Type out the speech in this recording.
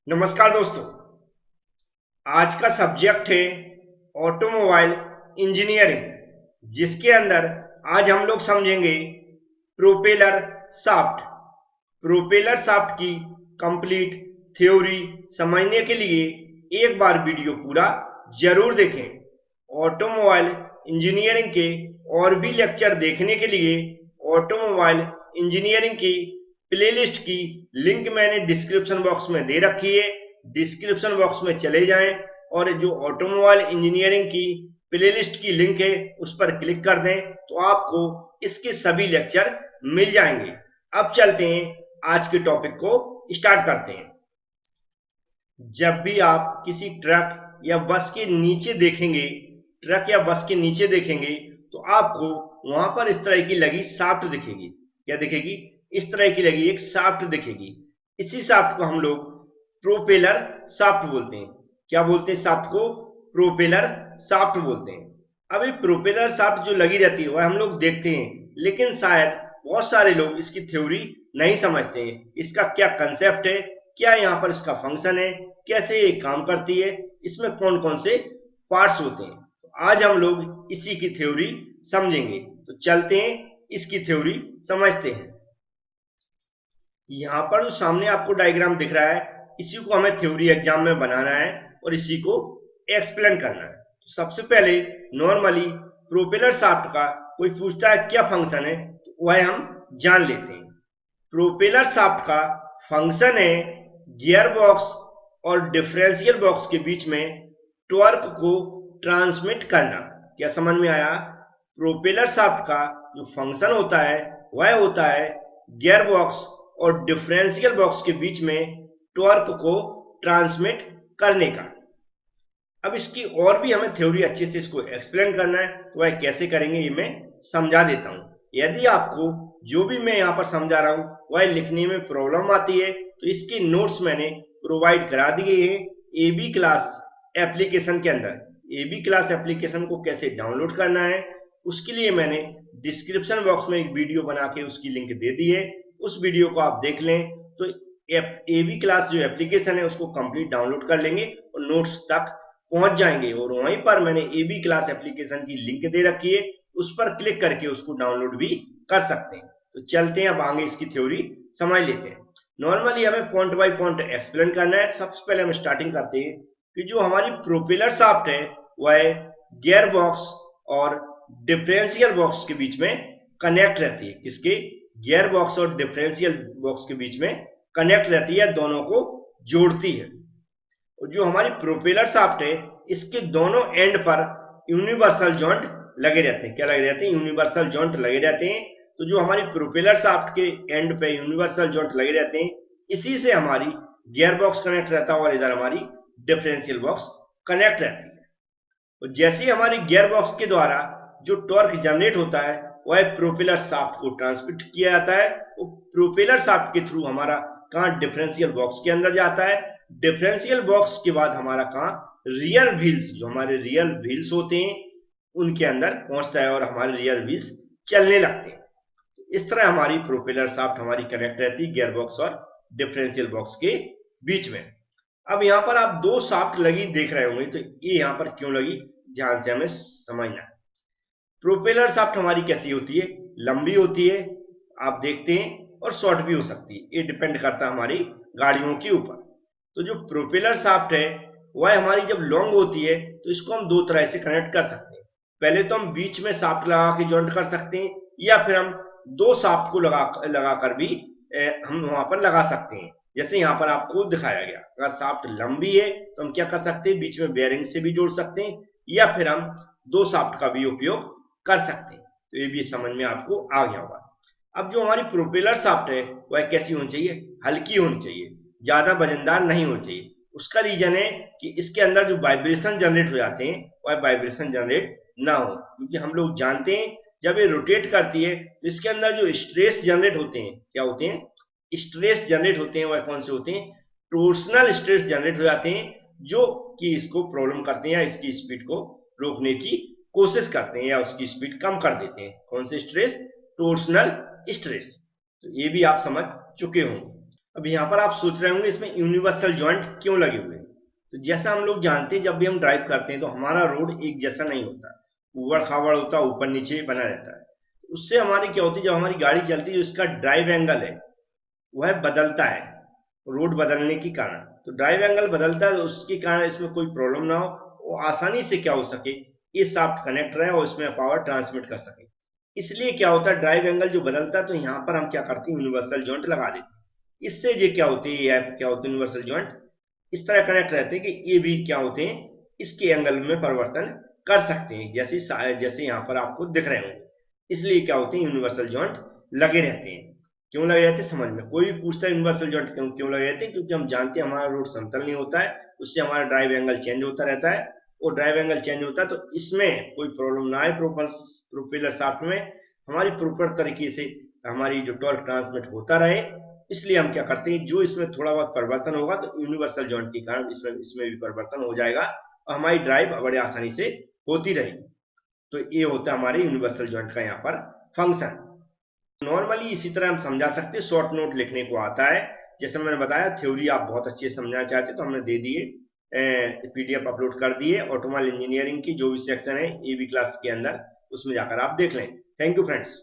नमस्कार दोस्तों। आज का सब्जेक्ट है ऑटोमोबाइल इंजीनियरिंग, जिसके अंदर आज हम लोग समझेंगे प्रोपेलर शाफ्ट। प्रोपेलर शाफ्ट की कंप्लीट थ्योरी समझने के लिए एक बार वीडियो पूरा जरूर देखें। ऑटोमोबाइल इंजीनियरिंग के और भी लेक्चर देखने के लिए ऑटोमोबाइल इंजीनियरिंग की प्लेलिस्ट की लिंक मैंने डिस्क्रिप्शन बॉक्स में दे रखी है। डिस्क्रिप्शन बॉक्स में चले जाएं और जो ऑटोमोबाइल इंजीनियरिंग की प्लेलिस्ट की लिंक है उस पर क्लिक कर दें तो आपको इसके सभी लेक्चर मिल जाएंगे। अब चलते हैं, आज के टॉपिक को स्टार्ट करते हैं। जब भी आप किसी ट्रक या बस के नीचे देखेंगे, ट्रक या बस के नीचे देखेंगे तो आपको वहां पर इस तरह की लगी शाफ्ट दिखेगी। क्या दिखेगी? इस तरह की लगी एक शाफ्ट दिखेगी। इसी शाफ्ट को हम लोग प्रोपेलर शाफ्ट बोलते हैं। क्या बोलते हैं? शाफ्ट को प्रोपेलर शाफ्ट बोलते हैं। अब ये प्रोपेलर शाफ्ट जो लगी रहती है वह हम लोग देखते हैं, लेकिन शायद बहुत सारे लोग इसकी थ्योरी नहीं समझते हैं। इसका क्या कंसेप्ट है, क्या यहाँ पर इसका फंक्शन है, कैसे ये काम करती है, इसमें कौन कौन से पार्ट्स होते हैं। तो आज हम लोग इसी की थ्योरी समझेंगे। तो चलते हैं, इसकी थ्योरी समझते हैं। यहाँ पर जो सामने आपको डायग्राम दिख रहा है, इसी को हमें थ्योरी एग्जाम में बनाना है और इसी को एक्सप्लेन करना है। तो सबसे पहले नॉर्मली प्रोपेलर शाफ्ट का कोई पूछता है क्या फंक्शन है, तो वह हम जान लेते हैं। प्रोपेलर शाफ्ट का फंक्शन है गियर बॉक्स और डिफरेंशियल बॉक्स के बीच में टॉर्क को ट्रांसमिट करना। क्या समझ में आया? प्रोपेलर शाफ्ट का जो फंक्शन होता है वह होता है गियर बॉक्स और डिफरेंशियल बॉक्स के बीच में टॉर्क को ट्रांसमिट करने का। अब इसकी और भी हमें थ्योरी अच्छे से इसको एक्सप्लेन करना है, तो वह कैसे करेंगे ये मैं समझा देता हूं। यदि आपको जो भी मैं यहाँ पर समझा रहा हूं वह लिखने में प्रॉब्लम आती है तो इसके नोट्स मैंने प्रोवाइड करा दिए हैं एबी क्लास एप्लीकेशन के अंदर। एबी क्लास एप्लीकेशन को कैसे डाउनलोड करना है उसके लिए मैंने डिस्क्रिप्शन बॉक्स में एक वीडियो बना के उसकी लिंक दे दी है। उस वीडियो को आप देख लें तो एबी क्लास जो एप्लीकेशन है उसको कंप्लीट डाउनलोड कर लेंगे और नोट्स तक पहुंच जाएंगे। और वहीं पर मैंने एबी क्लास एप्लीकेशन की लिंक दे रखी है, उस पर क्लिक करके उसको डाउनलोड भी कर सकते हैं। तो चलते हैं, अब आगे इसकी थ्योरी समझ लेते हैं। नॉर्मली हमें पॉइंट बाय पॉइंट एक्सप्लेन करना है। सबसे पहले हम स्टार्टिंग करते हैं कि जो हमारी प्रोपेलर शाफ्ट है वह गियर बॉक्स और डिफरेंशियल बॉक्स के बीच में कनेक्ट रहती है। किसके? गियर बॉक्स और डिफरेंशियल बॉक्स के बीच में कनेक्ट रहती है, दोनों को जोड़ती है। और जो हमारी प्रोपेलर शाफ्ट है इसके दोनों एंड पर यूनिवर्सल जॉइंट लगे रहते हैं। क्या लगे रहते हैं? यूनिवर्सल जॉइंट लगे रहते हैं। तो जो हमारी प्रोपेलर शाफ्ट के एंड पे यूनिवर्सल जॉइंट लगे रहते हैं, इसी से हमारी गियर बॉक्स कनेक्ट रहता है और इधर हमारी डिफरेंशियल बॉक्स कनेक्ट रहती है। और जैसे ही हमारी गियर बॉक्स के द्वारा जो टॉर्क जनरेट होता है वह प्रोपेलर शाफ्ट को ट्रांसमिट किया जाता है। वो प्रोपेलर शाफ्ट के थ्रू हमारा कहाँ? डिफरेंशियल बॉक्स के अंदर जाता है। डिफरेंशियल बॉक्स के बाद हमारा कहाँ? रियर व्हील्स, जो हमारे रियर व्हील्स होते हैं उनके अंदर पहुंचता है और हमारे रियर व्हील्स चलने लगते हैं। तो इस तरह हमारी प्रोपेलर शाफ्ट हमारी कनेक्ट रहती है गियर बॉक्स और डिफरेंशियल बॉक्स के बीच में। अब यहाँ पर आप दो शाफ्ट लगी देख रहे होंगे, तो ये यहाँ पर क्यों लगी, ध्यान से हमें समझना है। प्रोपेलर शाफ्ट हमारी कैसी होती है? लंबी होती है, आप देखते हैं, और शॉर्ट भी हो सकती है। ये डिपेंड करता है हमारी गाड़ियों के ऊपर। तो जो प्रोपेलर शाफ्ट है वह हमारी जब लॉन्ग होती है तो इसको हम दो तरह से कनेक्ट कर सकते हैं। पहले तो हम बीच में शाफ्ट लगा के जॉइंट कर सकते हैं, या फिर हम दो शाफ्ट को लगा कर भी हम वहां पर लगा सकते हैं। जैसे यहाँ पर आपको दिखाया गया, अगर शाफ्ट लंबी है तो हम क्या कर सकते हैं? बीच में बेयरिंग से भी जोड़ सकते हैं, या फिर हम दो शाफ्ट का भी उपयोग कर सकते हैं। तो ये भी समझ में आपको आ गया होगा। अब जो हमारी प्रोपेलर शाफ्ट है वह कैसी होनी चाहिए? हल्की होनी चाहिए, ज्यादा वजनदार नहीं होनी चाहिए। उसका रीजन है कि इसके अंदर जो वाइब्रेशन जनरेट हो जाते हैं वह वाइब्रेशन जनरेट ना हो, क्योंकि हम लोग जानते हैं जब ये रोटेट करती है तो इसके अंदर जो स्ट्रेस जनरेट होते हैं, क्या होते हैं? स्ट्रेस जनरेट होते हैं। वह कौन से होते हैं? टोर्सनल स्ट्रेस जनरेट हो जाते हैं, जो कि इसको प्रॉब्लम करते हैं या इसकी स्पीड को रोकने की कोशिश करते हैं या उसकी स्पीड कम कर देते हैं। कौन से स्ट्रेस? Torsional stress. तो ये भी आप समझ चुके होंगे। अब यहाँ पर आप सोच रहे होंगे इसमें यूनिवर्सल जॉइंट क्यों लगे हुए हैं। तो जैसा हम लोग जानते हैं, जब भी हम ड्राइव करते हैं तो हमारा रोड एक जैसा नहीं होता, ऊबड़ खाबड़ होता, ऊपर नीचे बना रहता है। उससे हमारी क्या होती है, जब हमारी गाड़ी चलती है जो इसका ड्राइव एंगल है वह बदलता है रोड बदलने के कारण। तो ड्राइव एंगल बदलता है, उसके कारण इसमें कोई प्रॉब्लम ना हो, वो आसानी से क्या हो सके, ये शाफ्ट कनेक्ट रहे और इसमें पावर ट्रांसमिट कर सके। इसलिए क्या होता है, ड्राइव एंगल जो बदलता है तो यहाँ पर हम क्या करते हैं, यूनिवर्सल जॉइंट लगा देते हैं। इससे ये क्या होती है, क्या होते हैं यूनिवर्सल जॉइंट इस तरह कनेक्ट रहते हैं कि ये भी क्या होते हैं, इसके एंगल में परिवर्तन कर सकते हैं, जैसे जैसे यहाँ पर आपको दिख रहे होंगे। इसलिए क्या होते हैं, यूनिवर्सल जॉइंट लगे रहते हैं। क्यों लगे रहते हैं समझ में, कोई भी पूछता है यूनिवर्सल जॉइंट क्यों क्यों लगे रहते हैं, क्योंकि हम जानते हैं हमारा रोड समतल नहीं होता है, उससे हमारा ड्राइव एंगल चेंज होता रहता है। और ड्राइव एंगल चेंज होता है तो इसमें कोई प्रॉब्लम ना आए प्रोपेलर शाफ्ट में, हमारी प्रॉपर तरीके से हमारी जो टॉर्क ट्रांसमिट होता रहे। इसलिए हम क्या करते हैं, जो इसमें थोड़ा बहुत परिवर्तन होगा तो यूनिवर्सल जॉइंट के कारण इसमें भी परिवर्तन हो जाएगा और हमारी ड्राइव बड़े आसानी से होती रहेगी। तो ये होता है हमारे यूनिवर्सल जॉइंट का यहाँ पर फंक्शन। नॉर्मली इसी तरह हम समझा सकते हैं, शॉर्ट नोट लिखने को आता है। जैसे मैंने बताया, थ्योरी आप बहुत अच्छे से समझना चाहते तो हमने दे दिए, पीडीएफ अपलोड कर दिए ऑटोमोबाइल इंजीनियरिंग की जो भी सेक्शन है एबी क्लास के अंदर, उसमें जाकर आप देख लें। Thank you friends.